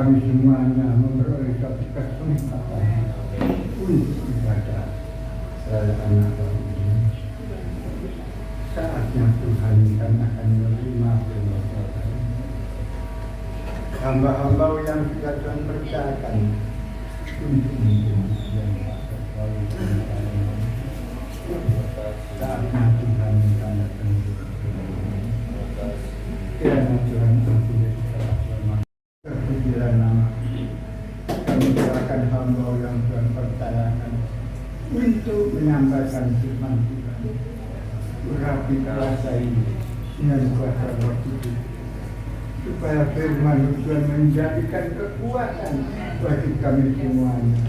kami semuanya memperoleh satu kesempatan untuk ibadah anak ini. Saatnya Tuhan kami akan menerima firman Tuhan. Hamba-hamba yang sudah Tuhan percayakan untuk menjadi yang saatnya Tuhan kami akan kiranya Tuhan ampuni segala kelemahan. Terpujilah nama kami serahkan hamba yang Tuhan percayakan untuk menyampaikan firman Tuhan. Urapi kuasa ini dengan kuasa Roh Kudus, supaya firman Tuhan menjadikan kekuatan bagi kami semuanya.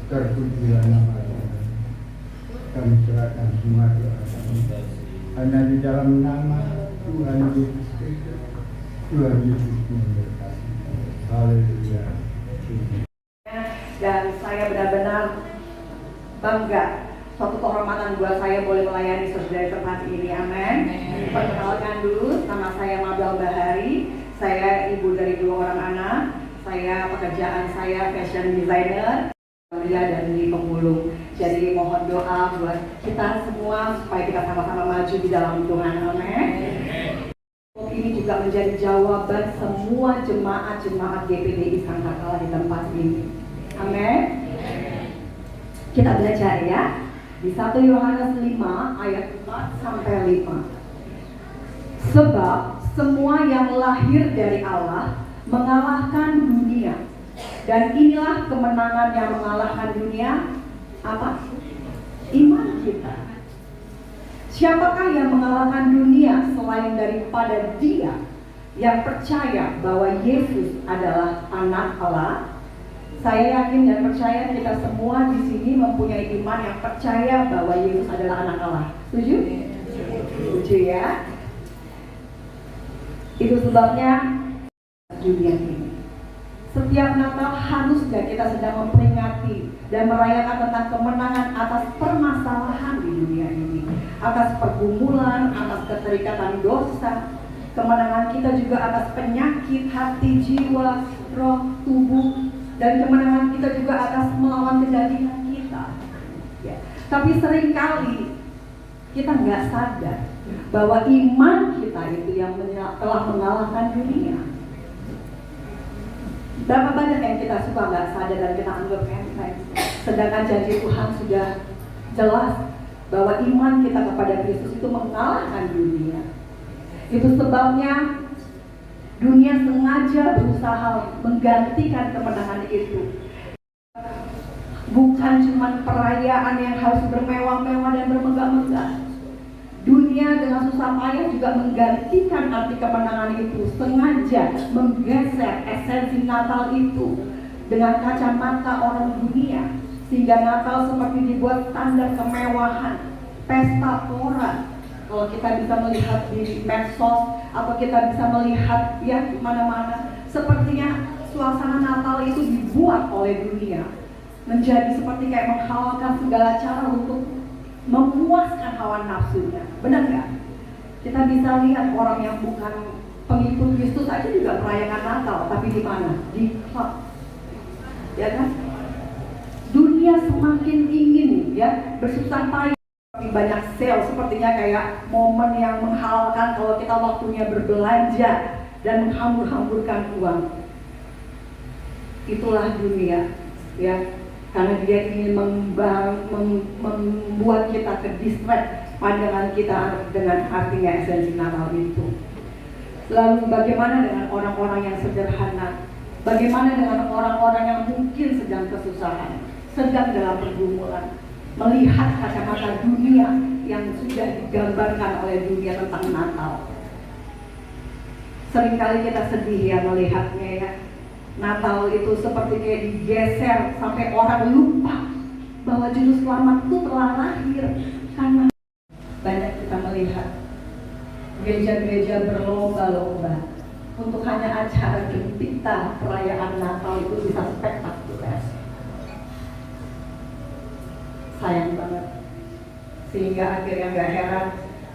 Terpujilah nama Tuhan. Kami serahkan semua doa kami hanya di dalam nama Tuhan Yesus Kristus. Tuhan Yesus memberkati. Haleluya. Dan saya benar-benar bangga, suatu kehormatan buat saya boleh melayani saudara di tempat ini. Amin. Perkenalkan dulu, nama saya Mabel Bahari. Saya ibu dari 2 orang anak. Saya pekerjaan saya fashion designer dan di pemulung. Jadi mohon doa buat kita semua supaya kita sama-sama maju di dalam Tuhan. Amin. Ini juga menjadi jawaban semua jemaat-jemaat GPDI Sangkakala di tempat ini. Amin. Kita belajar ya di 1 Yohanes 5 ayat 4 sampai 5. Sebab semua yang lahir dari Allah mengalahkan dunia, dan inilah kemenangan yang mengalahkan dunia. Apa? Iman kita. Siapakah yang mengalahkan dunia selain daripada dia yang percaya bahwa Yesus adalah anak Allah? Saya yakin dan percaya kita semua di sini mempunyai iman yang percaya bahwa Yesus adalah anak Allah. Setuju? Setuju ya? Itu sebabnya dunia ini. Setiap Natal harusnya kita sedang memperingati dan merayakan tentang kemenangan atas permasalahan di dunia ini, atas pergumulan, atas keterikatan dosa. Kemenangan kita juga atas penyakit hati, jiwa, roh, tubuh, dan kemenangan kita juga atas melawan kedagingan kita. Ya. Tapi seringkali kita nggak sadar bahwa iman kita itu yang telah mengalahkan dunia. Berapa banyak yang kita suka nggak sadar dan kita anggap enteng, sedangkan janji Tuhan sudah jelas bahwa iman kita kepada Kristus itu mengalahkan dunia. Itu sebabnya dunia sengaja berusaha menggantikan kemenangan itu. Bukan cuma perayaan yang harus bermewah-mewah dan bermegah-megah. Dunia dengan susah payah juga menggantikan arti kemenangan itu, sengaja menggeser esensi Natal itu dengan kacamata orang dunia, sehingga Natal seperti dibuat standar kemewahan, pesta pora. Kalau kita bisa melihat di medsos atau kita bisa melihat ya di mana-mana, sepertinya suasana Natal itu dibuat oleh dunia menjadi seperti kayak menghalalkan segala cara untuk memuaskan hawa nafsunya. Benar nggak? Kita bisa lihat orang yang bukan pengikut Kristus aja juga merayakan Natal, tapi di mana? Di klub, ya kan? Dunia semakin ingin ya bersusah payah. Banyak sale, sepertinya kayak momen yang menghalalkan kalau kita waktunya berbelanja dan menghambur-hamburkan uang. Itulah dunia, ya. Karena dia ingin membuat kita ke-distract pandangan kita dengan artinya esensi Natal itu. Lalu bagaimana dengan orang-orang yang sederhana? Bagaimana dengan orang-orang yang mungkin sedang kesusahan, sedang dalam pergumulan, melihat kacamata dunia yang sudah digambarkan oleh dunia tentang Natal? Seringkali kita sedih ya melihatnya ya. Natal itu seperti kayak digeser sampai orang lupa bahwa juru selamat itu telah lahir. Karena banyak kita melihat gereja-gereja berlomba-lomba untuk hanya acara gembira perayaan Natal itu bisa spektakuler. Sayang banget. Sehingga akhirnya gak heran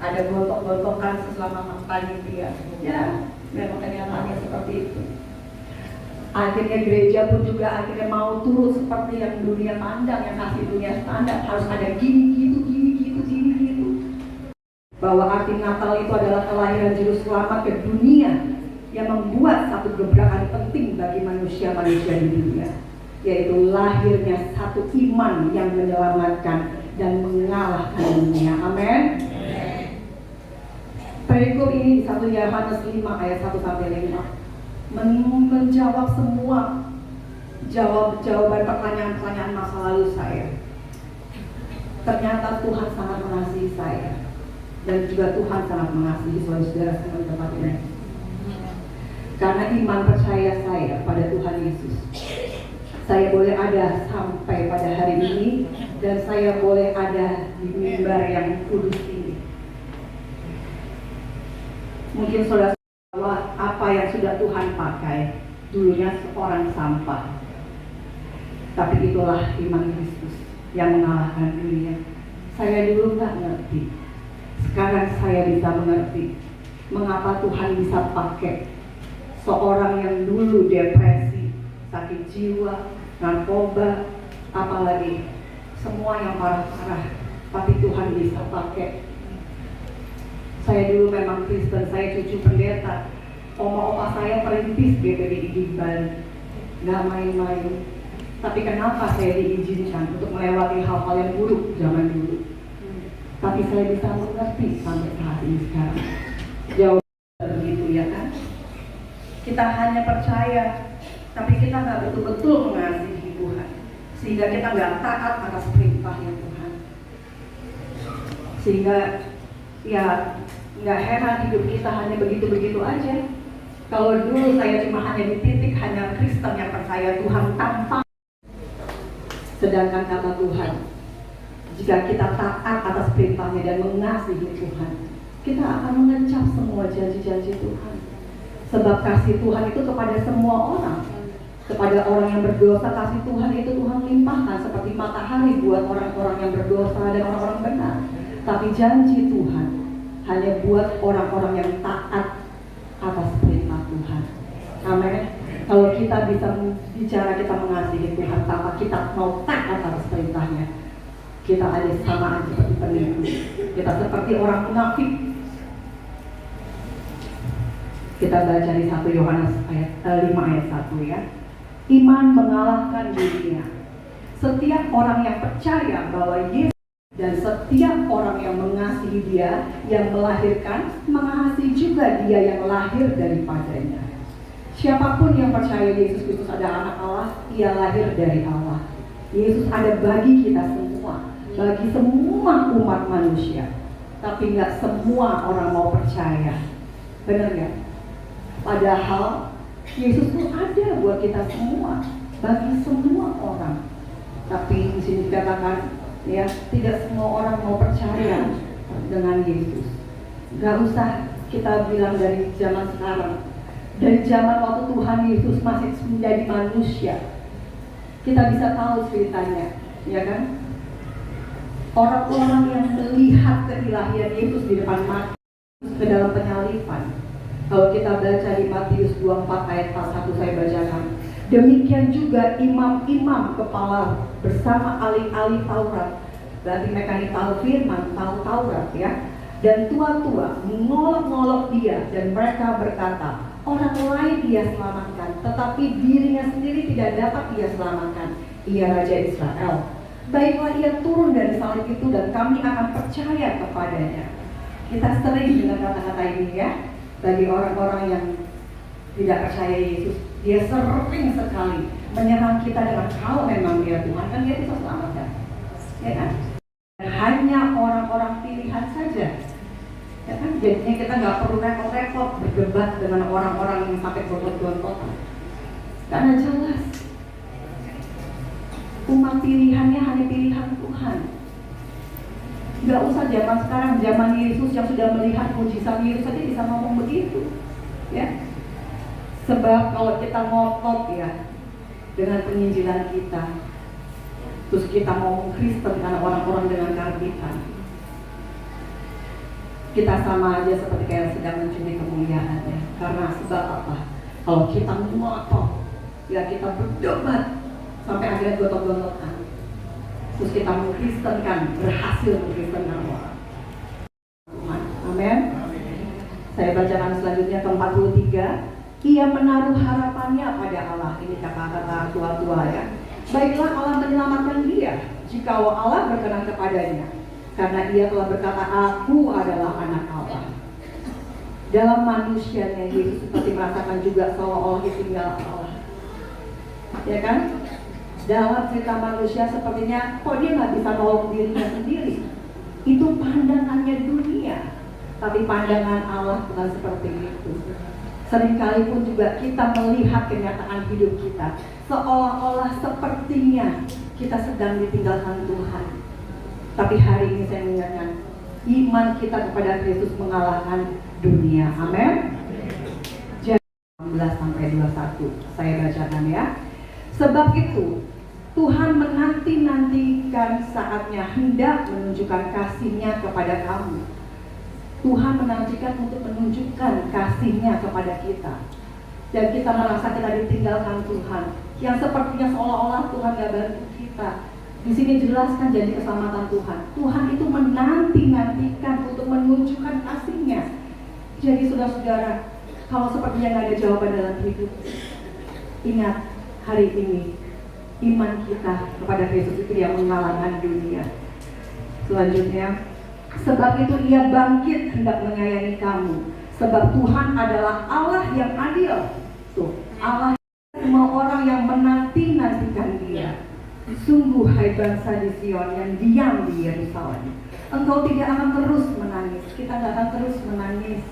ada gontok-gontokan selama panitia. Ya, memang kenyataannya seperti itu. Akhirnya gereja pun juga akhirnya mau turun seperti yang dunia pandang, yang kasih dunia standar, harus ada gini gitu, gini gitu. Bahwa arti Natal itu adalah kelahiran juru selamat ke dunia yang membuat satu gebrakan penting bagi manusia-manusia di dunia, yaitu lahirnya satu iman yang menyelamatkan dan mengalahkan dunia. Amin. Perikop ini di 1 Yohanes 5 ayat 1-5 menjawab semua jawaban pertanyaan-pertanyaan masa lalu saya. Ternyata Tuhan sangat mengasihi saya, dan juga Tuhan sangat mengasihi saudara-saudara semua di tempat ini. Karena iman percaya saya pada Tuhan Yesus, saya boleh ada sampai pada hari ini, dan saya boleh ada di mimbar yang kudus ini. Mungkin saudara bahwa apa yang sudah Tuhan pakai dulunya seorang sampah, tapi itulah iman Kristus yang mengalahkan dunia. Saya dulu nggak ngerti, sekarang saya bisa mengerti mengapa Tuhan bisa pakai seorang yang dulu depresi, sakit jiwa, narkoba, apalagi semua yang parah-parah, tapi Tuhan bisa pakai. Saya dulu memang Kristen, saya cucu pendeta. Oma-oma saya perintis GPDI di Bali, nggak main-main. Tapi kenapa saya diizinkan untuk melewati hal-hal yang buruk zaman dulu? Tapi saya bisa mengerti sampai saat ini sekarang. Jauh begitu ya kan? Kita hanya percaya, tapi kita nggak betul-betul mengasihi Tuhan, sehingga kita nggak taat atas perintahnya Tuhan. Sehingga ya nggak heran hidup kita hanya begitu-begitu aja. Kalau dulu saya cuma hanya di titik hanya Kristen yang percaya Tuhan tanpa, sedangkan kata Tuhan, jika kita taat atas perintahnya dan mengasihi Tuhan, kita akan mengecap semua janji-janji Tuhan. Sebab kasih Tuhan itu kepada semua orang. Kepada orang yang berdosa, kasih Tuhan itu Tuhan limpahkan seperti matahari buat orang-orang yang berdosa dan orang-orang benar. Tapi janji Tuhan hanya buat orang-orang yang taat atas perintah Tuhan. Amin. Kalau kita bisa bicara kita mengasihi Tuhan tanpa kita mau taat atas perintahnya, kita ada sama seperti penipu. Kita seperti orang munafik. Kita baca di 1 Yohanes 5 ayat 1 ya. Iman mengalahkan dunia. Setiap orang yang percaya bahwa Yesus dan setiap orang yang mengasihi Dia yang melahirkan, mengasihi juga Dia yang lahir daripadanya. Siapapun yang percaya Yesus Kristus ada anak Allah, ia lahir dari Allah. Yesus ada bagi kita semua, bagi semua umat manusia. Tapi nggak semua orang mau percaya. Benar nggak? Padahal Yesus itu ada buat kita semua, bagi semua orang. Tapi di sini dikatakan, ya, tidak semua orang mau percaya dengan Yesus. Gak usah kita bilang dari zaman sekarang, dari zaman waktu Tuhan Yesus masih menjadi manusia, kita bisa tahu ceritanya, ya kan? Orang-orang yang melihat keilahian Yesus di depan mata ke dalam penyalipan. Kalau kita baca di Matius 24 ayat 41 saya bacakan. Demikian juga imam-imam kepala bersama ahli-ahli Taurat. Berarti mereka ini tahu firman, tahu Taurat ya. Dan tua-tua mengolok-ngolok dia dan mereka berkata, orang lain dia selamatkan, tetapi dirinya sendiri tidak dapat dia selamatkan. Ia Raja Israel. Baiklah ia turun dari salib itu dan kami akan percaya kepadanya. Kita sering dengan kata-kata ini ya. Bagi orang-orang yang tidak percaya Yesus, dia sering sekali menyerang kita dengan kalau memang dia Tuhan, kan dia bisa selamatkan, ya kan? Hanya orang-orang pilihan saja, ya kan? Jadinya kita nggak perlu repot-repot berdebat dengan orang-orang yang sampai gontok-gontokan, karena jelas umat pilihannya hanya pilihan Tuhan. Gak usah zaman sekarang, zaman Yesus yang sudah melihat mujizat Yesus saja bisa ngomong begitu, ya. Sebab kalau kita ngotot ya dengan penginjilan kita, terus kita ngomong Kristen karena orang-orang dengan kearifan, kita sama aja seperti kayak sedang mencuri kemuliaannya. Karena sebab apa? Kalau kita ngotot Ya kita berdebat sampai akhirnya gotok-gotokan. Terus kita mengkristenkan, berhasil mengkristenkan orang. Amin. Saya bacakan selanjutnya ke-43. Ia menaruh harapannya pada Allah. Ini kata-kata tua-tua ya. Baiklah Allah menyelamatkan dia jika Allah berkenan kepadanya, karena ia telah berkata, aku adalah anak Allah. Dalam manusianya Yesus seperti merasakan juga seolah-olah ditinggal Allah. Ya kan? Dalam cerita manusia sepertinya kok dia nggak bisa nolong dirinya sendiri. Itu pandangannya dunia. Tapi pandangan Allah bukan seperti itu. Seringkali pun juga kita melihat kenyataan hidup kita seolah-olah sepertinya kita sedang ditinggalkan Tuhan. Tapi hari ini saya mengingatkan, iman kita kepada Kristus mengalahkan dunia. Amin. Jadi 19-21 saya bacakan ya. Sebab itu Tuhan menanti-nantikan saatnya hendak menunjukkan kasih-Nya kepada kamu. Tuhan menantikan untuk menunjukkan kasih-Nya kepada kita. Dan kita merasa kita ditinggalkan Tuhan, yang sepertinya seolah-olah Tuhan gak bantu kita. Di sini jelaskan janji keselamatan Tuhan. Tuhan itu menanti-nantikan untuk menunjukkan kasih-Nya. Jadi saudara-saudara, kalau sepertinya gak ada jawaban dalam hidup, ingat hari ini iman kita kepada Kristus itu yang mengalahkan dunia. Selanjutnya, sebab itu ia bangkit hendak menyayangi kamu. Sebab Tuhan adalah Allah yang adil. Tuh, Allah semua orang yang menanti-nantikan dia. Sungguh hai bangsa di Sion yang diam di Yerusalem, engkau tidak akan terus menangis. Kita tidak akan terus menangis.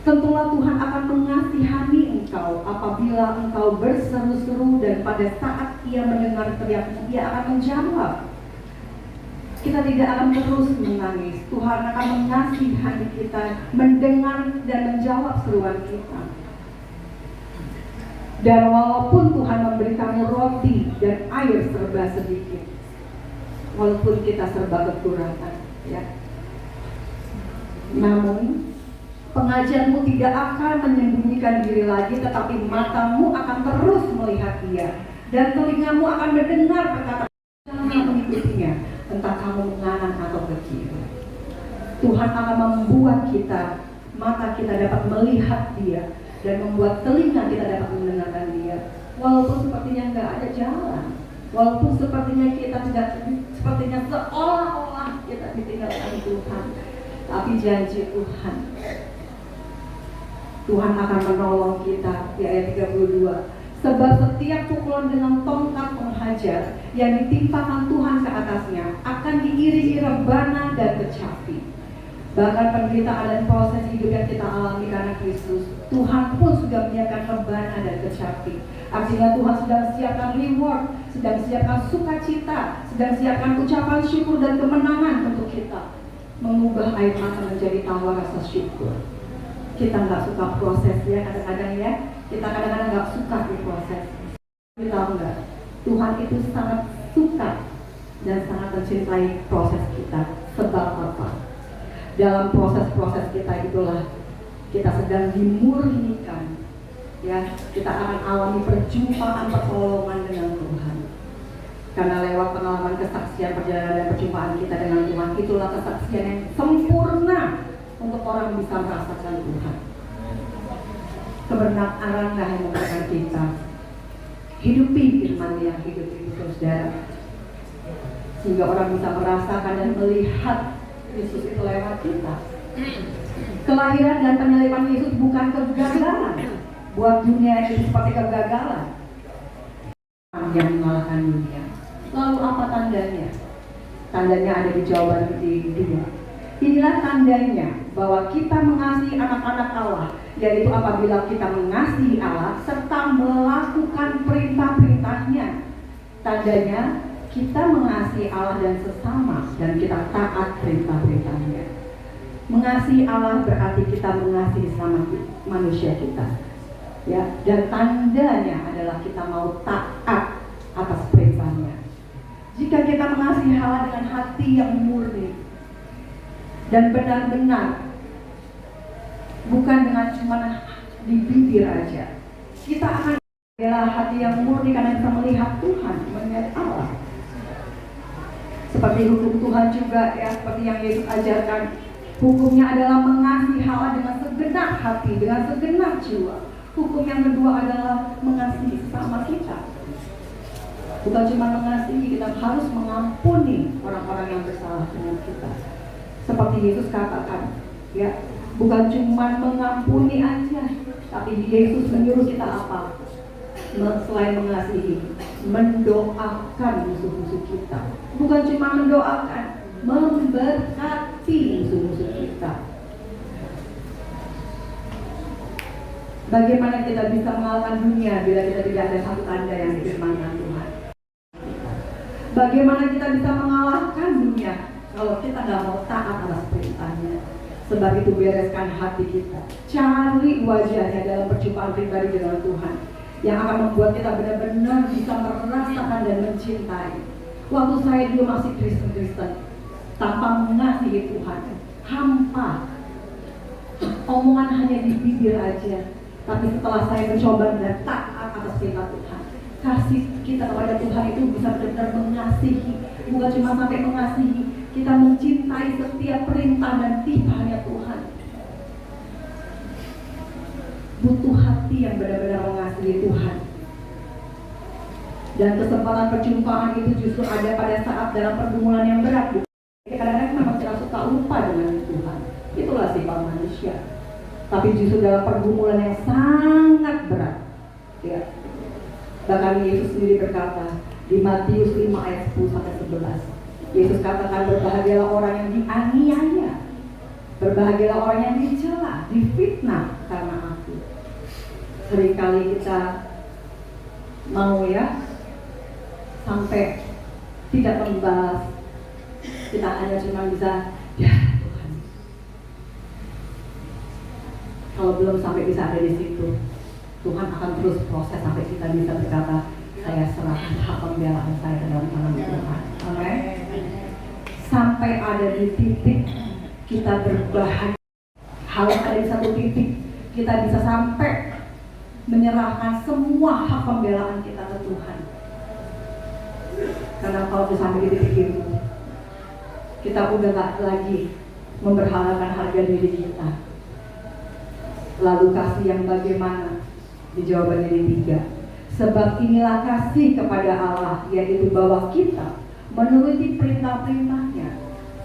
Tentulah Tuhan akan mengasihani engkau apabila engkau berseru-seru, dan pada saat ia mendengar teriakmu, ia akan menjawab. Kita tidak akan terus menangis. Tuhan akan mengasihani kita, mendengar dan menjawab seruan kita. Dan walaupun Tuhan memberi kamu roti dan air serba sedikit, walaupun kita serba kekurangan, ya, namun pengajarmu tidak akan menyembunyikan diri lagi, tetapi matamu akan terus melihat dia, dan telingamu akan mendengar perkataan mengikutinya, entah kamu menganan atau kecil. Tuhan akan membuat kita, mata kita dapat melihat dia, dan membuat telinga kita dapat mendengarkan dia. Walaupun sepertinya nggak ada jalan, walaupun sepertinya kita tidak, sepertinya seolah-olah kita ditinggalkan Tuhan, tapi janji Tuhan, Tuhan akan menolong kita. Di ayat 32, sebab setiap pukulan dengan tongkat penghajar yang ditimpakan Tuhan ke atasnya akan diiringi rebana dan kecapi. Bahkan penderitaan dan proses hidup yang kita alami karena Kristus, Tuhan pun sudah menyiapkan rebana dan kecapi. Artinya Tuhan sedang siapkan reward, sedang siapkan sukacita, sedang siapkan ucapan syukur dan kemenangan untuk kita. Mengubah air mata menjadi tawa rasa syukur. Kita nggak suka prosesnya kadang-kadang ya. Kita kadang-kadang nggak suka di proses. Kita tahu nggak? Tuhan itu sangat suka dan sangat mencintai proses kita. Sebab apa? Dalam proses-proses kita itulah kita sedang dimurnikan. Ya, kita akan alami perjumpaan pertolongan dengan Tuhan. Karena lewat pengalaman kesaksian, perjalanan dan perjumpaan kita dengan Tuhan, itulah kesaksian yang sempurna untuk orang bisa merasakan Tuhan. Kebenaran yang memberikan kita. Hidupi firman yang hidup itu, saudara, sehingga orang bisa merasakan dan melihat Yesus itu lewat kita. Kelahiran dan penyaliban Yesus bukan kegagalan. Buat dunia ini seperti kegagalan yang mengalahkan dunia. Lalu apa tandanya? Tandanya ada di jawaban di 2. Inilah tandanya bahwa kita mengasihi anak-anak Allah, yaitu apabila kita mengasihi Allah serta melakukan perintah-perintahnya. Tandanya kita mengasihi Allah dan sesama, dan kita taat perintah-perintahnya. Mengasihi Allah berarti kita mengasihi sama manusia kita, ya. Dan tandanya adalah kita mau taat atas perintahnya. Jika kita mengasihi Allah dengan hati yang murni dan benar-benar, bukan dengan cuma di bibir aja, kita akan adalah hati yang murni karena bisa melihat Tuhan, melihat Allah. Seperti hukum Tuhan juga ya, seperti yang Yesus ajarkan. Hukumnya adalah mengasihi Allah dengan segenap hati, dengan segenap jiwa. Hukum yang kedua adalah mengasihi sesama kita. Bukan cuma mengasihi, kita harus mengampuni orang-orang yang bersalah dengan kita. Seperti Yesus katakan, ya, bukan cuma mengampuni aja, tapi Yesus menyuruh kita apa? Selain mengasihi, mendoakan musuh-musuh kita. Bukan cuma mendoakan, memberkati musuh-musuh kita. Bagaimana kita bisa mengalahkan dunia bila kita tidak ada satu tanda yang difirmankan Tuhan? Bagaimana kita bisa mengalahkan dunia kalau kita nggak mau taat atas perintahnya? Sebab itu bereskan hati kita, cari wajahnya dalam perjumpaan pribadi dengan Tuhan, yang akan membuat kita benar-benar bisa merasakan dan mencintai. Waktu saya dulu masih Kristen, tanpa mengasihi Tuhan, hampa, omongan hanya di bibir aja. Tapi setelah saya mencoba dan taat atas perintah Tuhan, kasih kita kepada Tuhan itu bisa benar-benar mengasihi. Bukan cuma sampai mengasihi, kita mencintai setiap perintah dan titahnya Tuhan. Butuh hati yang benar-benar mengasihi Tuhan. Dan kesempatan perjumpaan itu justru ada pada saat dalam pergumulan yang berat. Kadang-kadang memang kita suka lupa dengan Tuhan. Itulah sifat manusia. Tapi justru dalam pergumulan yang sangat berat, ya. Bahkan Yesus sendiri berkata di Matius 5 ayat 10-11, Yesus katakan, berbahagialah orang yang dianiaya, berbahagialah orang yang dicela, difitnah karena aku. Seringkali kita mau ya sampai tidak membalas, kita hanya cuma bisa ya Tuhan. Kalau belum sampai bisa ada di situ, Tuhan akan terus proses sampai kita bisa berkata, saya serahkan hak pembelaan saya dalam tangan Tuhan. Amin. Sampai ada di titik kita berbahagia, harus ada di satu titik kita bisa sampai menyerahkan semua hak pembelaan kita ke Tuhan. Karena kalau sudah sampai di titik itu, kita udah gak lagi memberhalakan harga diri kita. Lalu kasih yang bagaimana? Di jawaban ini 3. Sebab inilah kasih kepada Allah, yaitu bahwa kita menuruti perintah-perintahnya.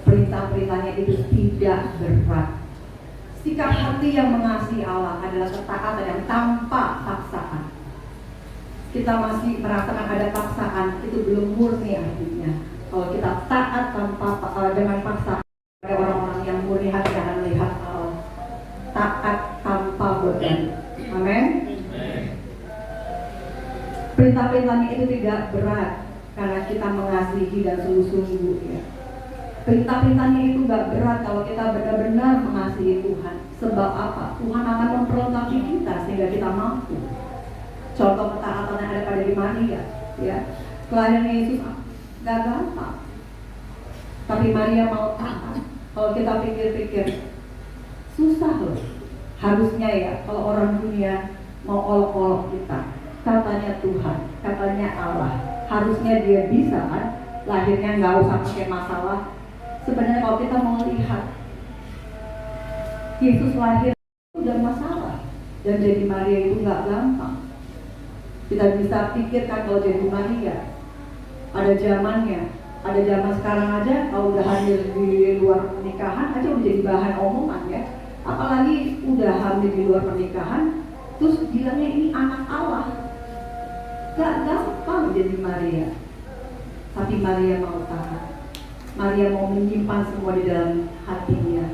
Perintah-perintahnya itu tidak berat. Sikap hati yang mengasihi Allah adalah ketaatan yang tanpa paksaan. Kita masih merasakan ada paksaan, itu belum murni artinya. Kalau kita taat tanpa dengan paksaan, ada orang-orang yang murni hati akan melihat Allah. Taat tanpa beban. Amin. Perintah-perintahnya itu tidak berat karena kita mengasihi dan sungguh-sungguh ya. Perintah-perintahnya itu gak berat kalau kita benar-benar mengasihi Tuhan. Sebab apa? Tuhan akan memperlengkapi kita sehingga kita mampu. Contoh ketaatan yang ada pada di Maria ya. Kelahiran Yesus gak gampang, tapi Maria mau taat. Kalau kita pikir-pikir, susah loh. Harusnya ya, kalau orang dunia mau olok-olok kita, katanya Tuhan, katanya Allah, harusnya dia bisa kan, lahirnya nggak usah pakai masalah. Sebenarnya kalau kita mau lihat, Yesus lahir itu udah masalah, dan jadi Maria itu nggak gampang. Kita bisa pikirkan kalau jadi Maria, ada zamannya, ada zaman sekarang aja kalau udah hamil di luar pernikahan aja udah jadi bahan omongan ya. Apalagi udah hamil di luar pernikahan, terus bilangnya ini anak Allah. Gak gampang jadi Maria. Tapi Maria mau tahan. Maria mau menyimpan semua di dalam hatinya.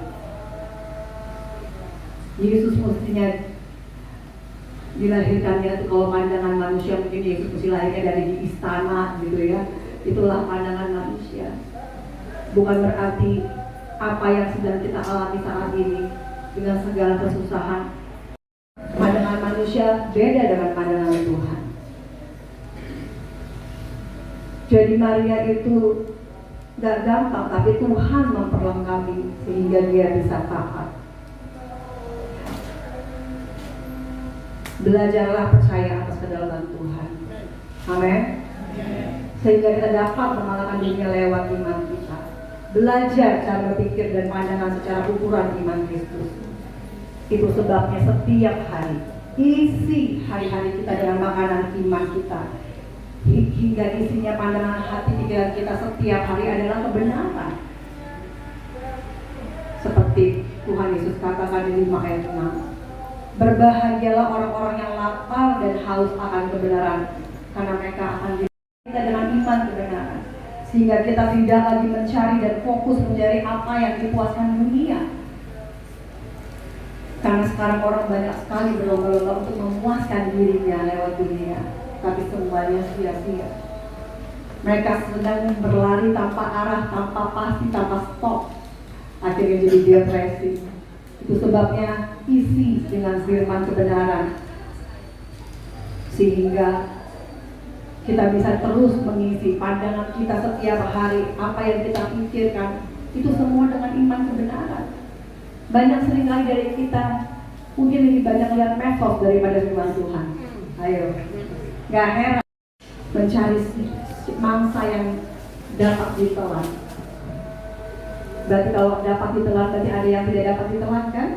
Yesus mestinya dilahirkannya itu kalau pandangan manusia mungkin Yesus mesti lahirnya dari di istana gitu ya. Itulah pandangan manusia. Bukan berarti apa yang sedang kita alami saat ini dengan segala kesusahan, pandangan manusia beda dengan pandangan Tuhan. Jadi Maria itu gak gampang, tapi Tuhan memperlengkapi sehingga dia bisa taat. Belajarlah percaya atas kedaulatan Tuhan. Amin. Sehingga kita dapat mengalahkan dunia lewat iman kita. Belajar cara berpikir dan pandangan secara ukuran iman Kristus. Itu sebabnya setiap hari isi hari-hari kita dengan makanan iman kita, hingga isinya pandangan hati pikiran kita setiap hari adalah kebenaran. Seperti Tuhan Yesus katakan di 5 ayat 6, berbahagialah orang-orang yang lapar dan haus akan kebenaran, karena mereka akan kita dengan iman kebenaran, sehingga kita tidak lagi mencari dan fokus mencari apa yang dipuaskan dunia. Karena sekarang orang banyak sekali berlomba-lomba untuk memuaskan dirinya lewat dunia, tapi semuanya sia-sia. Mereka sedang berlari tanpa arah, tanpa pasti, tanpa stop, akhirnya jadi depresi. Itu sebabnya isi dengan firman kebenaran, sehingga kita bisa terus mengisi pandangan kita setiap hari. Apa yang kita pikirkan itu semua dengan iman kebenaran. Banyak seringkali dari kita mungkin lebih banyak lihat medsos daripada firman Tuhan. Ayo, gak heran mencari mangsa yang dapat ditelan. Berarti kalau dapat ditelan, berarti ada yang tidak dapat ditelan, kan?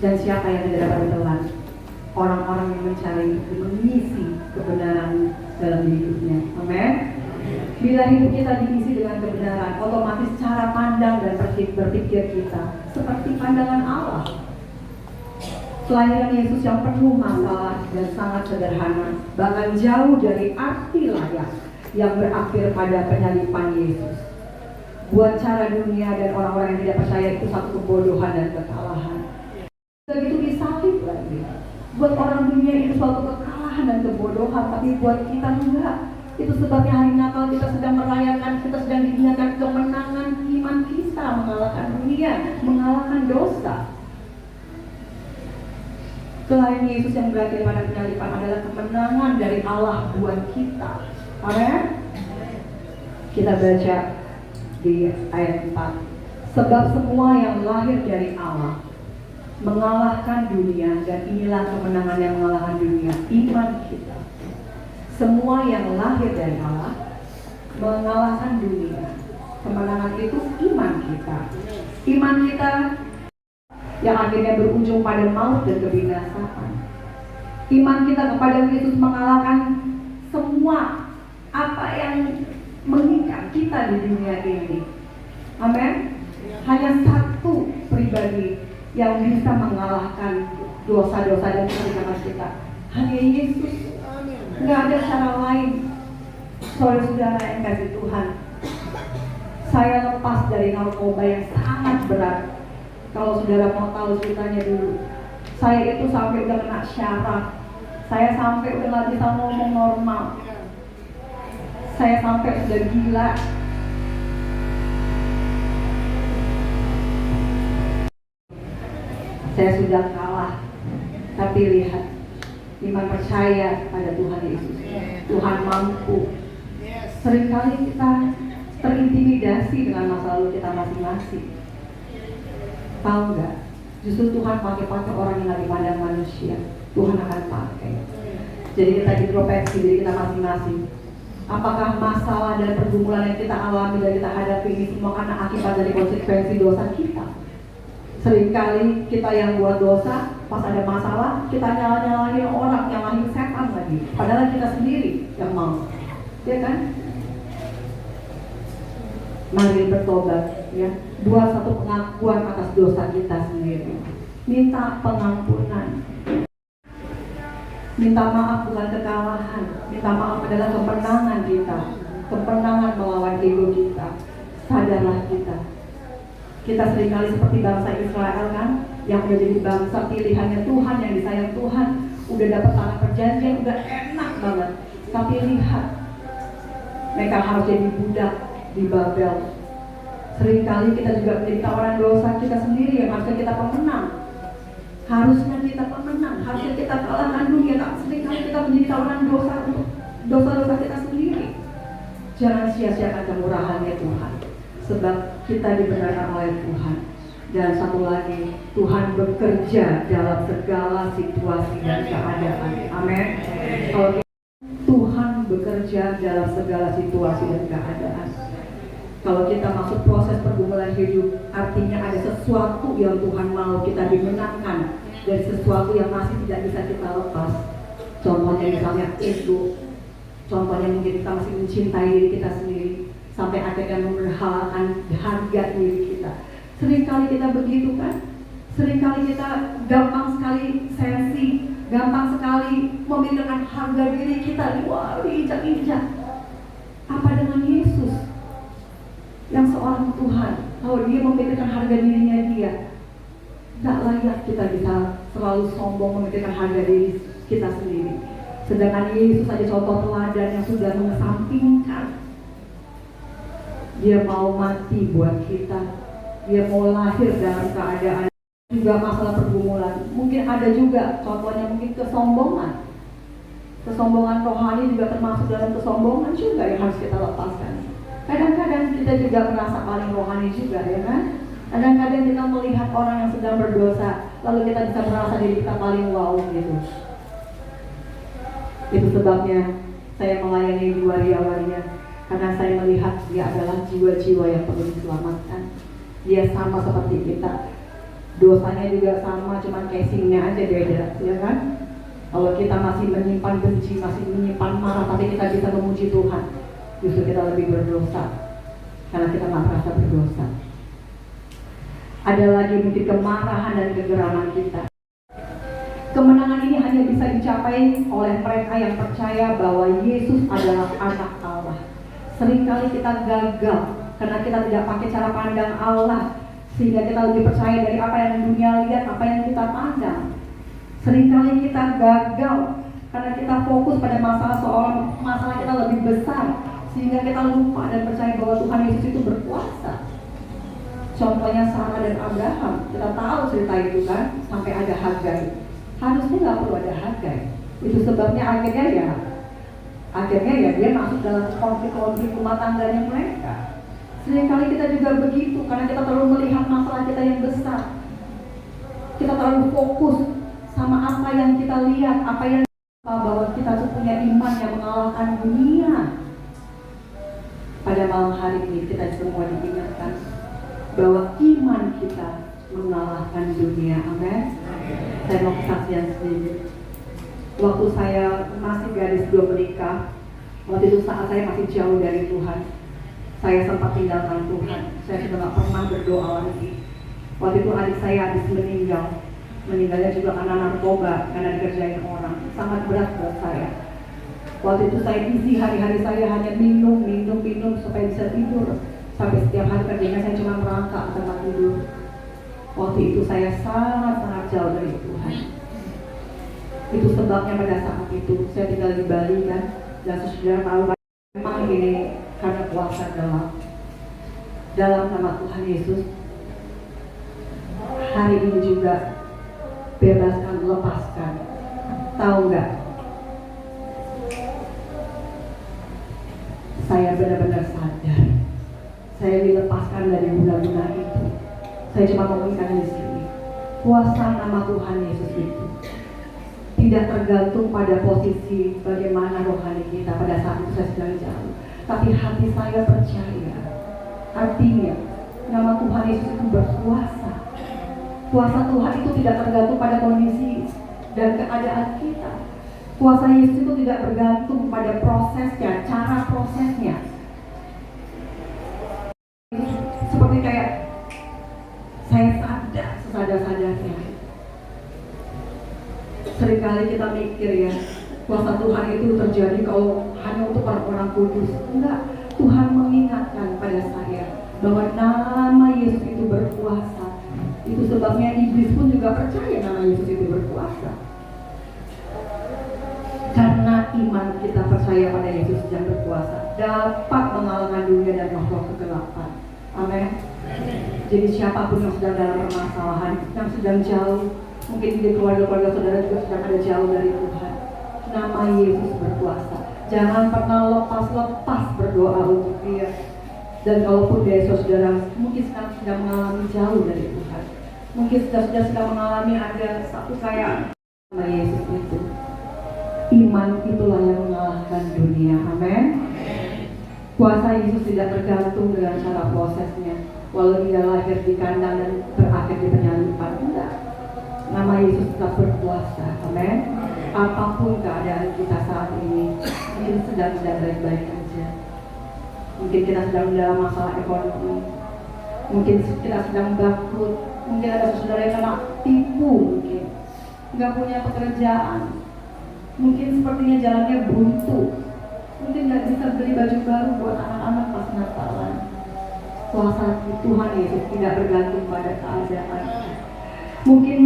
Dan siapa yang tidak dapat ditelan? Orang-orang yang mencari mengisi kebenaran dalam hidupnya. Amin. Bila hidup kita diisi dengan kebenaran, otomatis cara pandang dan berpikir kita seperti pandangan Allah. Kelahiran Yesus yang penuh masalah dan sangat sederhana, bahkan jauh dari arti layak yang berakhir pada penyaliban Yesus. Buat cara dunia dan orang-orang yang tidak percaya itu satu kebodohan dan kekalahan. Begitu disalib lagi. Buat orang dunia itu suatu kekalahan dan kebodohan, tapi buat kita enggak. Itu sebabnya hari Natal kita sedang merayakan, kita sedang diingatkan kemenangan iman kita mengalahkan dunia, mengalahkan dosa. Kelahiran Yesus yang berakhir pada penyaliban adalah kemenangan dari Allah buat kita. Amin. Kita baca di ayat 4. Sebab semua yang lahir dari Allah mengalahkan dunia, dan inilah kemenangan yang mengalahkan dunia, iman kita. Semua yang lahir dari Allah mengalahkan dunia. Kemenangan itu iman kita. Iman kita yang akhirnya berujung pada maut dan kebinasaan. Iman kita kepada Yesus mengalahkan semua apa yang mengikat kita di dunia ini. Amin. Hanya satu pribadi yang bisa mengalahkan dosa-dosa dan kehidupan kita. Hanya Yesus. Nggak ada cara lain. Saudara-saudara yang kasih Tuhan, saya lepas dari narkoba yang sangat berat. Kalau saudara mau tahu ceritanya dulu, saya itu sampai udah kena syaraf. Saya sampai udah nggak bisa ngomong normal. Saya sampai sudah gila. Saya sudah kalah. Tapi lihat, iman percaya pada Tuhan Yesus. Tuhan mampu. Seringkali kita terintimidasi dengan masa lalu kita masing-masing. Tahu nggak? Justru Tuhan pakai orang yang lagi pandang manusia. Tuhan akan pakai. Jadi kita introspeksi diri kita masing-masing. Apakah masalah dan pergumulan yang kita alami dan kita hadapi ini semua karena akibat dari konsekuensi dosa kita? Seringkali kita yang buat dosa, pas ada masalah, kita nyalahin orang, nyalahin setan lagi. Padahal kita sendiri yang mau, ya kan? Mari bertobat, ya. Buat satu pengakuan atas dosa kita sendiri. Minta pengampunan. Minta maaf bukan kekalahan. Minta maaf adalah kemenangan kita. Kemenangan melawan ego kita. Sadarlah kita. Kita seringkali seperti bangsa Israel, kan, yang udah jadi bangsa pilihannya Tuhan, yang disayang Tuhan, udah dapat tanah perjanjian, udah enak banget. Tapi lihat, mereka harus jadi budak di Babel. Seringkali kita juga menjadi tawanan dosa kita sendiri yang harusnya kita pemenang. Harusnya kita pemenang, harusnya kita kalahkan dunia. Tak seringkali kita menjadi tawanan dosa untuk dosa-dosa kita sendiri. Jangan sia-siakan kemurahannya Tuhan. Sebab kita dibenarkan oleh Tuhan. Dan satu lagi, Tuhan bekerja dalam segala situasi dan keadaan. Amin. Kalau Tuhan bekerja dalam segala situasi dan keadaan. Kalau kita masuk proses pergumulan hidup, artinya ada sesuatu yang Tuhan mau kita dimenangkan dan sesuatu yang masih tidak bisa kita lepas. Contohnya misalnya ego, contohnya mungkin kita masih mencintai diri kita sendiri sampai akhirnya memberhalakan harga diri kita. Seringkali kita begitu kan? Seringkali kita gampang sekali sensi, gampang sekali memikirkan harga diri kita, wah diinjak-injak. Apa dengan Yesus yang seorang Tuhan, kalau dia memikirkan harga dirinya dia, gak layak kita bisa selalu sombong memikirkan harga diri kita sendiri. Sedangkan Yesus ada contoh teladan yang sudah mengesampingkan. Dia mau mati buat kita. Dia mau lahir dalam keadaan juga masalah pergumulan. Mungkin ada juga contohnya mungkin kesombongan. Kesombongan rohani juga termasuk dalam kesombongan juga yang harus kita lepaskan. Kadang-kadang kita juga merasa paling rohani juga, ya kan? Kadang-kadang kita melihat orang yang sedang berdosa, lalu kita bisa merasa diri kita paling wow gitu. Itu sebabnya saya melayani di waria-waria, karena saya melihat dia adalah jiwa-jiwa yang perlu diselamatkan. Dia sama seperti kita, dosanya juga sama, cuman casingnya aja beda, ya kan? Kalau kita masih menyimpan benci, masih menyimpan marah, tapi kita bisa memuji Tuhan, justru kita lebih berdosa, karena kita nggak merasa berdosa. Ada lagi mungkin kemarahan dan kegeraman kita. Kemenangan ini hanya bisa dicapai oleh mereka yang percaya bahwa Yesus adalah anak Allah. Seringkali kita gagal karena kita tidak pakai cara pandang Allah, sehingga kita lebih percaya dari apa yang dunia lihat, apa yang kita pandang. Seringkali kita gagal karena kita fokus pada masalah seolah masalah kita lebih besar, sehingga kita lupa dan percaya bahwa Tuhan Yesus itu berkuasa. Contohnya Sarah dan Abraham, kita tahu cerita itu kan, sampai ada Hagai. Harusnya nggak perlu ada Hagai. Itu sebabnya akhirnya ya dia masuk dalam konflik-konflik rumah tangganya mereka. Seringkali kita juga begitu, karena kita terlalu melihat masalah kita yang besar. Kita terlalu fokus sama apa yang kita lihat, apa yang bahwa kita tuh punya iman yang mengalahkan dunia. Pada malam hari ini kita semua diingatkan bahwa iman kita mengalahkan dunia. Amin. Saya mau kesaksian sedikit. Waktu saya masih gadis belum menikah, waktu itu saat saya masih jauh dari Tuhan, saya sempat tinggalkan Tuhan. Saya sudah gak pernah berdoa lagi. Waktu itu adik saya habis meninggal. Meninggalnya juga karena narkoba, karena dikerjain orang. Sangat berat buat saya. Waktu itu saya isi hari-hari saya hanya minum supaya bisa tidur. Sampai setiap hari kerjanya saya cuma merangkak tempat tidur. Waktu itu saya sangat jauh dari Tuhan. Itu sebabnya pada saat itu saya tinggal di Bali kan, dan saudara tahu memang ini karena kuasa dalam nama Tuhan Yesus. Hari ini juga bebaskan, lepaskan. Tahu nggak? Saya benar-benar sadar. Saya dilepaskan dari guna-guna itu. Saya cuma ngomongkan di sini. Kuasa nama Tuhan Yesus itu tidak tergantung pada posisi bagaimana rohani kita pada saat itu saya sedang jauh. Tapi hati saya percaya. Artinya nama Tuhan Yesus itu berkuasa. Kuasa Tuhan itu tidak tergantung pada kondisi dan keadaan kita. Kuasa Yesus itu tidak bergantung pada prosesnya, cara prosesnya. Seperti kayak saya sadar sesadar-sadarnya. Seringkali kita mikir ya, kuasa Tuhan itu terjadi kalau hanya untuk orang-orang kudus. Enggak, Tuhan mengingatkan pada saya bahwa nama Yesus itu berkuasa. Itu sebabnya iblis pun juga percaya nama Yesus itu berkuasa. Karena iman kita percaya pada Yesus yang berkuasa, dapat mengalahkan dunia dan roh-roh kegelapan. Amin. Jadi siapapun yang sedang dalam permasalahan, yang sedang jauh, mungkin di keluarga-keluarga saudara juga sedang ada jauh dari Tuhan, nama Yesus berkuasa. Jangan pernah lepas berdoa untuk dia. Dan kalaupun dari saudara mungkin sekarang sedang mengalami jauh dari Tuhan, mungkin saudara sedang mengalami ada satu kayak sama Yesus itu, iman itulah yang mengalahkan dunia. Amin. Kuasa Yesus tidak tergantung dengan cara prosesnya, walau dia lahir di kandang dan berakhir di penyaliban. Enggak. Nama Yesus tetap berkuasa. Amin. Apapun keadaan kita saat ini, mungkin sedang tidak baik-baik aja. Mungkin kita sedang dalam masalah ekonomi, mungkin kita sedang bangkrut, mungkin ada saudara yang kena tipu, mungkin nggak punya pekerjaan, mungkin sepertinya jalannya buntu, mungkin nggak bisa beli baju baru buat anak-anak pas Natalan. Kuasa Tuhan Yesus tidak bergantung pada keadaan. Mungkin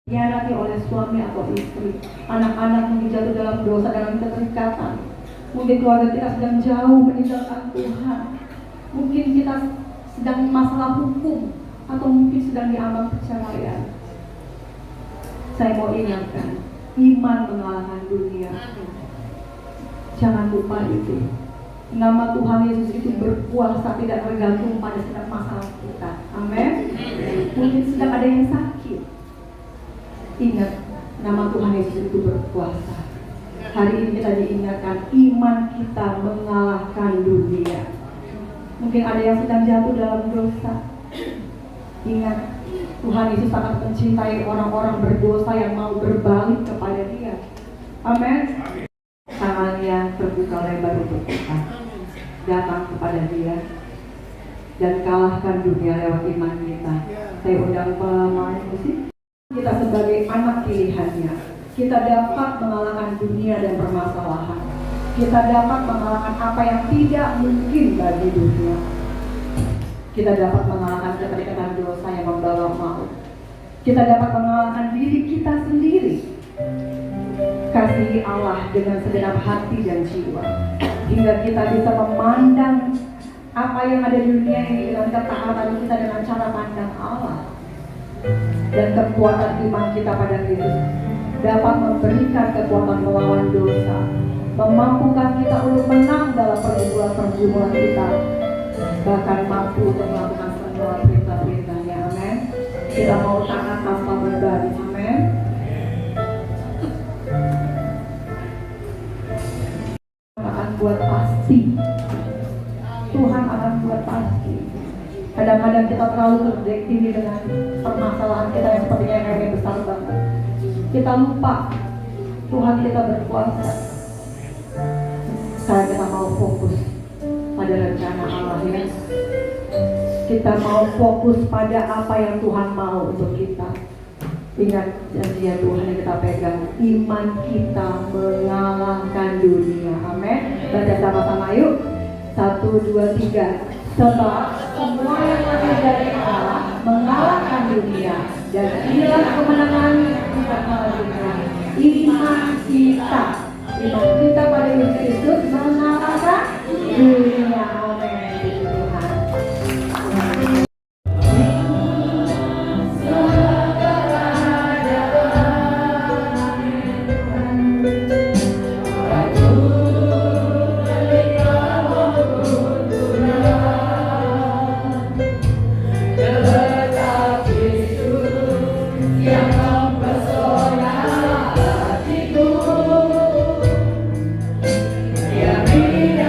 dihianati oleh suami atau istri, anak-anak mungkin jatuh dalam dosa dalam keterikatan, mungkin keluarga kita sedang jauh meninggalkan Tuhan, mungkin kita sedang masalah hukum, atau mungkin sedang diambang perceraian. Saya mau ingatkan, iman mengalahkan dunia. Jangan lupa itu. Nama Tuhan Yesus itu berkuasa, tidak tergantung pada sedang masalah kita. Amin. Mungkin sedang ada yang sakit. Ingat, nama Tuhan Yesus itu berkuasa. Hari ini kita diingatkan, iman kita mengalahkan dunia. Mungkin ada yang sedang jatuh dalam dosa. Ingat, Tuhan Yesus sangat mencintai orang-orang berdosa yang mau berbalik kepada Dia. Amin. Tangannya terbuka lebar untuk kita. Datang kepada Dia dan kalahkan dunia lewat iman kita. Saya undang pemain musik. Kita sebagai anak pilihannya, kita dapat mengalahkan dunia dan permasalahan. Kita dapat mengalahkan apa yang tidak mungkin bagi dunia. Kita dapat mengalahkan keterikatan dosa yang membawa maut. Kita dapat mengalahkan diri kita sendiri. Kasihi Allah dengan segenap hati dan jiwa, hingga kita bisa memandang apa yang ada di dunia ini dengan ketaatan kita dengan cara pandang Allah. Dan kekuatan iman kita pada Kristus dapat memberikan kekuatan melawan dosa, memampukan kita untuk menang dalam pergumulan kita, bahkan mampu untuk melakukan semua perintah-perintahnya. Amin. Kita mau taat tanpa berbalik. Amin. Akan buat pasti, Tuhan akan buat pasti. Kadang-kadang kita terlalu terdektini dengan permasalahan kita yang sepertinya kayak besar banget. Kita lupa Tuhan kita berkuasa. Sekarang kita mau fokus pada rencana Allah, ya. Kita mau fokus pada apa yang Tuhan mau untuk kita. Ingat janji Tuhan yang kita pegang, iman kita mengalahkan dunia. Amin. Baca sama-sama yuk. 1, 2, 3. Sebab semua yang lahir dari Allah mengalahkan dunia, dan inilah kemenangan kita mengalahkan iman kita. Iman kita pada Yesus Kristus mengalahkan dunia. Amin. Tuhan. Yeah.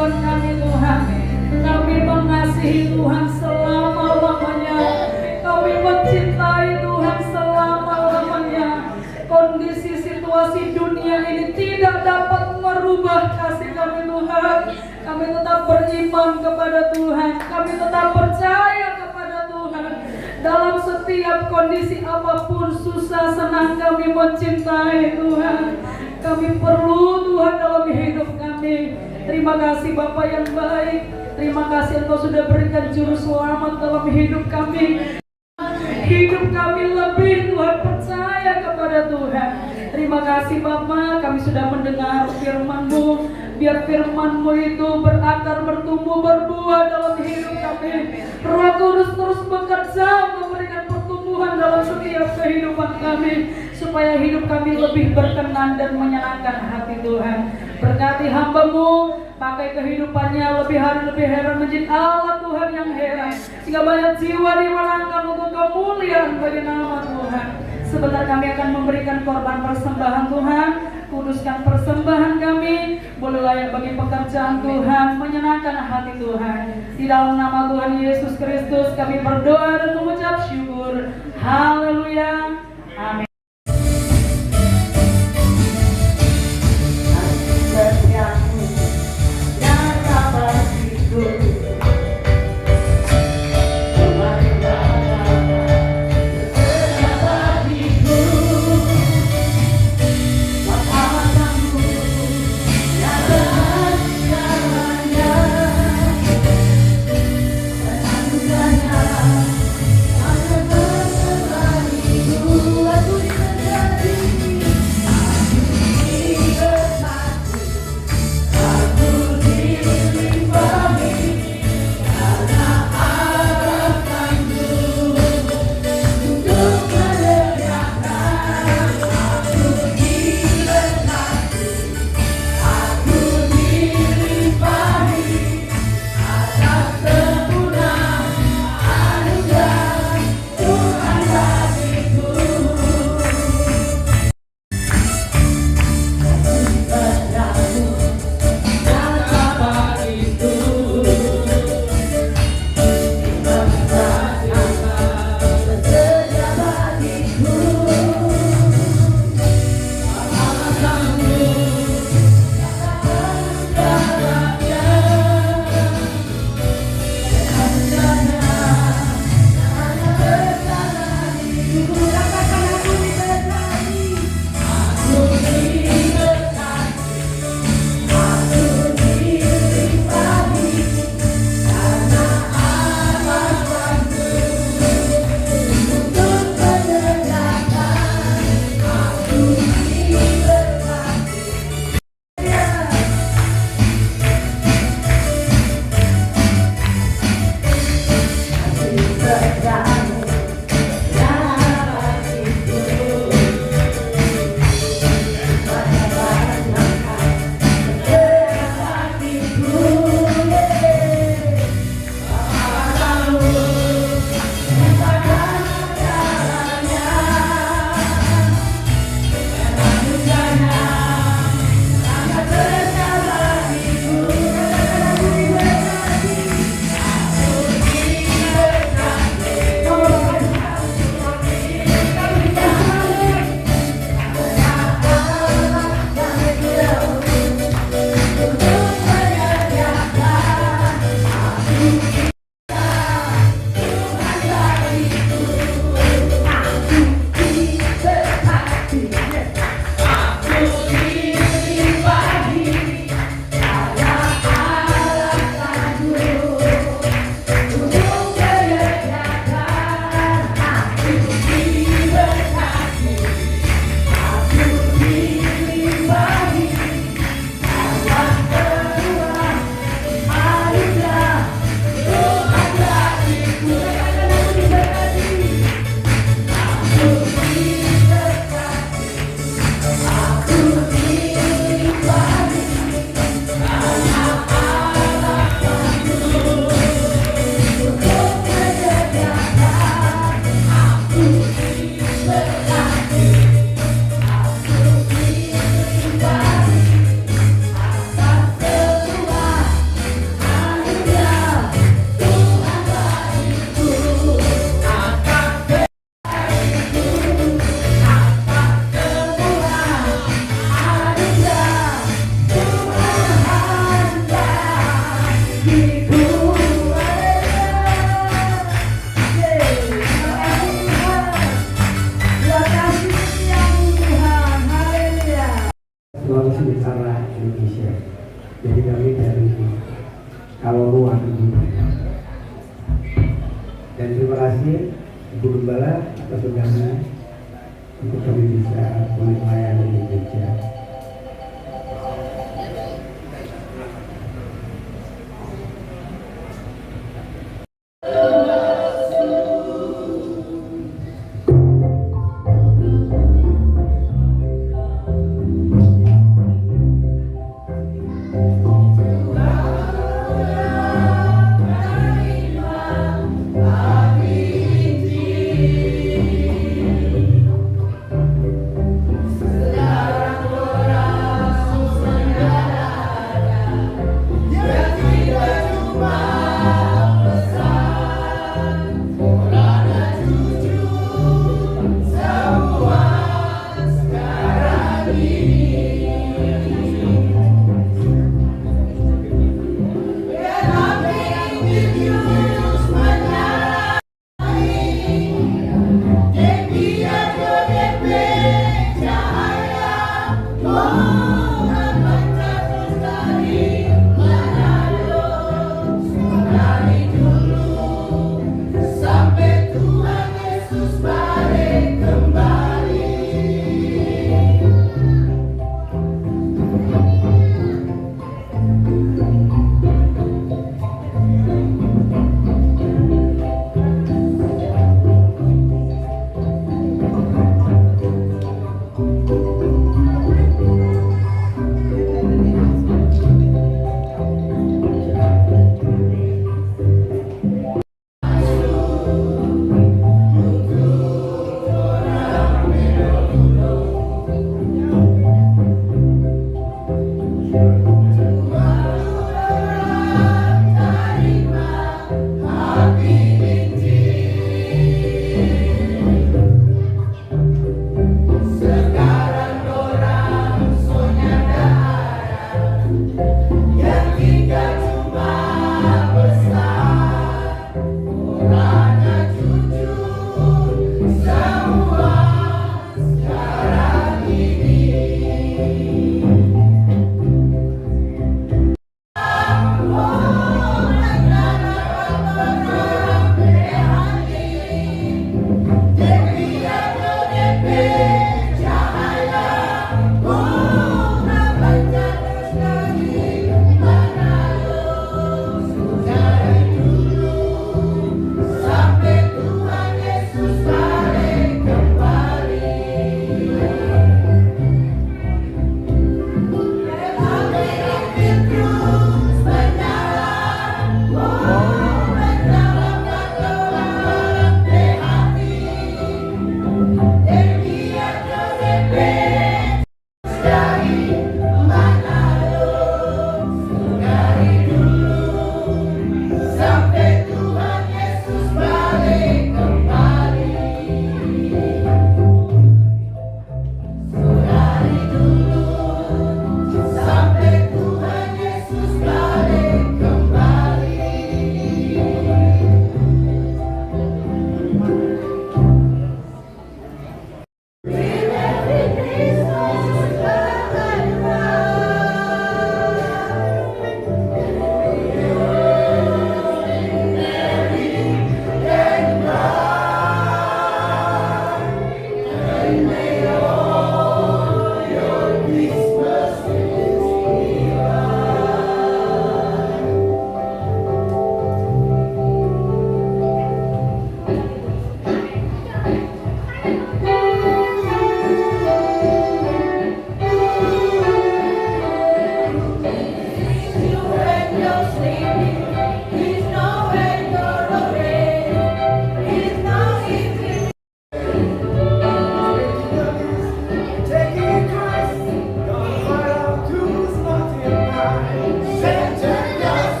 buat kami Tuhan. Kami mengasihi Tuhan selama-lamanya. Kami mencintai Tuhan selama-lamanya. Kondisi situasi dunia ini tidak dapat merubah kasih kami Tuhan. Kami tetap beriman kepada Tuhan. Kami tetap percaya kepada Tuhan. Dalam setiap kondisi apapun, susah senang, kami mencintai Tuhan. Kami perlu Tuhan dalam hidup kami. Terima kasih Bapa yang baik. Terima kasih Engkau sudah berikan juru selamat dalam hidup kami. Hidup kami lebih Tuhan percaya kepada Tuhan. Terima kasih Bapa, kami sudah mendengar firman-Mu. Biar firman-Mu itu berakar, bertumbuh, berbuah dalam hidup kami. Roh Kudus terus bekerja memberikan pertumbuhan dalam setiap kehidupan kami, supaya hidup kami lebih berkenan dan menyenangkan hati Tuhan. Berkati hamba-Mu, pakai kehidupannya lebih hari lebih heran, menjadi Allah Tuhan yang heran, sehingga banyak jiwa dimenangkan untuk kemuliaan bagi nama Tuhan. Sebentar kami akan memberikan korban persembahan Tuhan. Kuduskan persembahan kami, boleh layak bagi pekerjaan Tuhan, menyenangkan hati Tuhan. Di dalam nama Tuhan Yesus Kristus kami berdoa dan mengucap syukur. Haleluya. Amin. Aku bagi kami dari Kaloluan ini. Dan terima kasih Ibu Gembala atas undangan untuk kami bisa boleh melayani di gereja.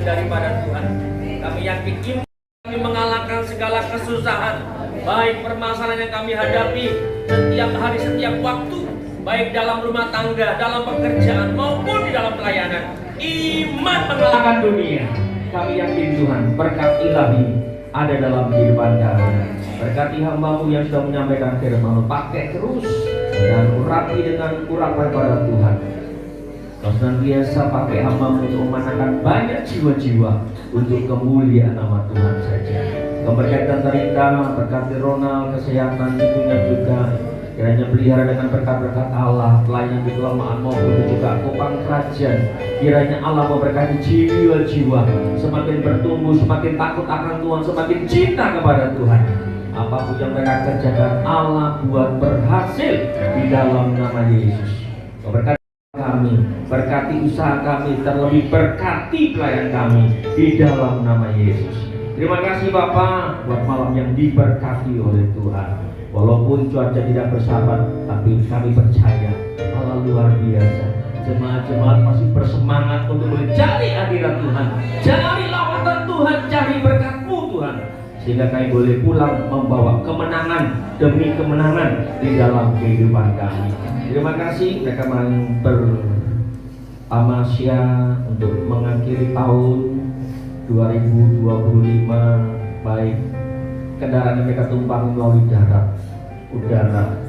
daripada Tuhan. Kami yakin iman kami mengalahkan segala kesusahan, baik permasalahan yang kami hadapi setiap hari, setiap waktu, baik dalam rumah tangga, dalam pekerjaan, maupun di dalam pelayanan. Iman mengalahkan dunia. Kami yakin Tuhan, berkat ilahi ada dalam kehidupan kami. Berkati hamba-Mu yang sudah menyampaikan firman-Mu, pakai terus dan urapi dengan urapan pada Tuhan. Kau senantiasa pakai hamba-Mu untuk memenangkan banyak jiwa-jiwa untuk kemuliaan nama Tuhan saja. Kau berkaitan Tarita, berkati Ronald, kesehatan ibunya juga. Kiranya pelihara dengan berkat-berkat Allah, pelayanan di kelemahan maupun juga kopang kerajaan. Kiranya Allah memberkati jiwa-jiwa semakin bertumbuh, semakin takut akan Tuhan, semakin cinta kepada Tuhan. Apapun yang mereka kerjakan, Allah buat berhasil di dalam nama Yesus. Berkati kami, berkati usaha kami, terlebih berkati pelayan kami di dalam nama Yesus. Terima kasih Bapak buat malam yang diberkati oleh Tuhan. Walaupun cuaca tidak bersahabat, tapi kami percaya Allah luar biasa. Jemaat-jemaat masih bersemangat untuk mencari hadirat Tuhan, cari lawatan Tuhan, cari berkat-Mu Tuhan, sehingga kami boleh pulang membawa kemenangan demi kemenangan di dalam kehidupan kami. Terima kasih. Mereka beramasya untuk mengakhiri tahun 2025, baik kendaraan yang mereka tumpangi melalui darat, udara,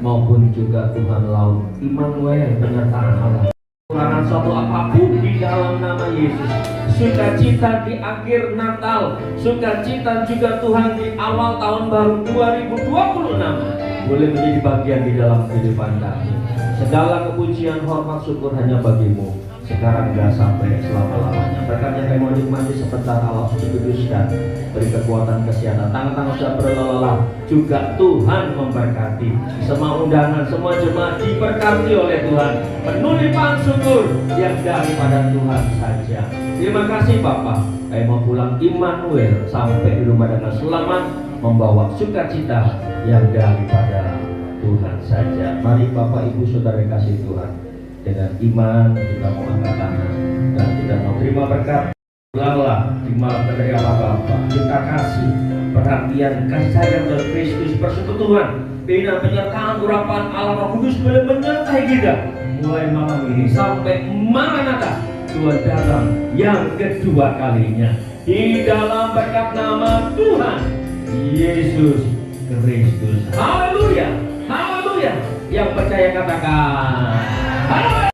maupun juga Tuhan laut. Immanuel, penyertaan Allah. Kekurangan suatu apapun di dalam nama Yesus. Sukacita di akhir Natal, sukacita juga Tuhan di awal tahun baru 2026 boleh menjadi bagian di dalam kehidupan kami. Segala kepujian, hormat, syukur hanya bagi-Mu, sekarang dan sampai selama-lamanya. Berkat yang kami mau nikmati sebentar, Allah suci kuduskan, beri kekuatan, kesehatan, tangan-tangan sudah berlelah, juga Tuhan memberkati semua undangan, semua jemaat diberkati oleh Tuhan, penuh limpahan syukur yang daripada Tuhan saja. Terima kasih Bapak, kami mau pulang Immanuel sampai di rumah dengan selamat, membawa sukacita yang daripada Tuhan saja. Mari Bapak Ibu Saudara kasih Tuhan, dengan iman kita mau angkat tangan dan kita mau terima berkat. Pulanglah di malam dari Allah Bapa, kita kasih perhatian, kasih sayang dari Kristus, persekutuan, bina penyertaan urapan Allah Roh Kudus boleh menyertai kita mulai malam ini sampai Maranatha, Tuhan datang yang kedua kalinya, di dalam berkat nama Tuhan Yesus Kristus. Haleluya, haleluya. Yang percaya katakan haleluya.